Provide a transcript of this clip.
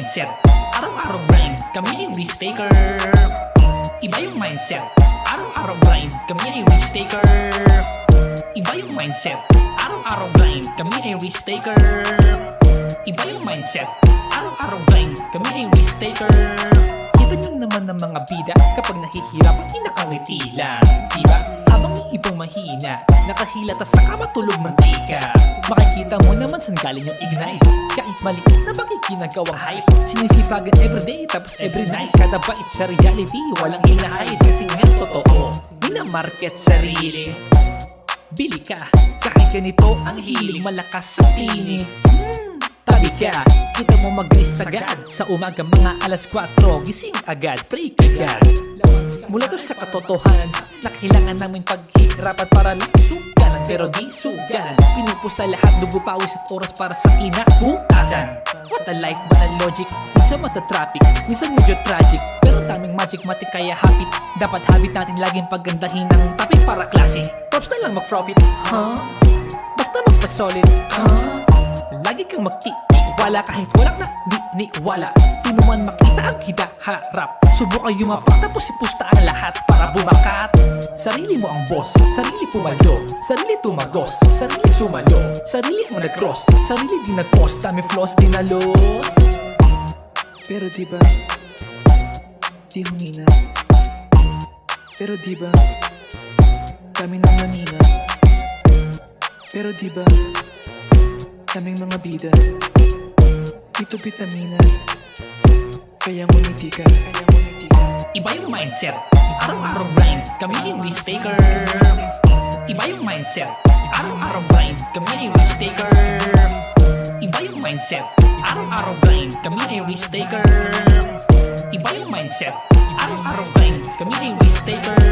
mindset. Araw-araw grind, kami ay risk taker. Iba yung mindset. Araw-araw grind, kami ay risk taker. Iba yung mindset. Araw-araw grind, kami ay risk taker. Iba yung mindset. Araw-araw grind, kami ay risk taker. Kita nyo naman ng mga bida kapag nahihirapan, nakangiti lang, diba? Habang yung ibang mahina, nakahila tas saka matulog mantika. Makikita mo naman saan galing yung ignite. Kahit maliit na bagay ginagawang hype, sinisipagan everyday tapos every night. Kada bait sa reality, walang hinahide kasi nga totoo. Minamarket sarili, bili ka, kahit ganito ang hiling, malakas sa klinik. Tabi ka, kita mo mag-ris agad. Sa umaga mga alas 4, gising agad, pray kagad. Mula to sa katotohanan, nakilangan namin paghihirapan para lang sugalan, pero di sugalan. Pinupusta lahat, dugo, pawis at oras para sa kinabukasan. What a like, what a logic, minsan mata-traffic, minsan medyo tragic, pero taming magic matik kaya habit. Dapat habit natin laging paggandahin ng topic para classic. Props na lang mag-profit, basta magpa-solid, lagi kang magtitiwala kahit walang naniniwala. Di mo man makita ang hinaharap, subukan yumapak tapos ipusta ang lahat para bumakat. Sarili mo ang boss, sarili pumaldo, sarili tumagos, sarili sumalo, sarili ang nag-cross, sarili din nag-post, dami flaws din na loss. Pero diba, di humina. Pero diba, kami nang nanina. Pero diba, kaming mga bida, ito vitamina, kaya ngumiti ka, kaya ngumiti ka. Iba yung mindset. Araw-araw grind, kami ay risk taker. Iba yung mindset. Araw-araw grind, kami ay risk taker. Iba yung mindset. Araw-araw grind, kami ay risk taker. Iba yung mindset. Araw-araw grind, kami ay risk taker.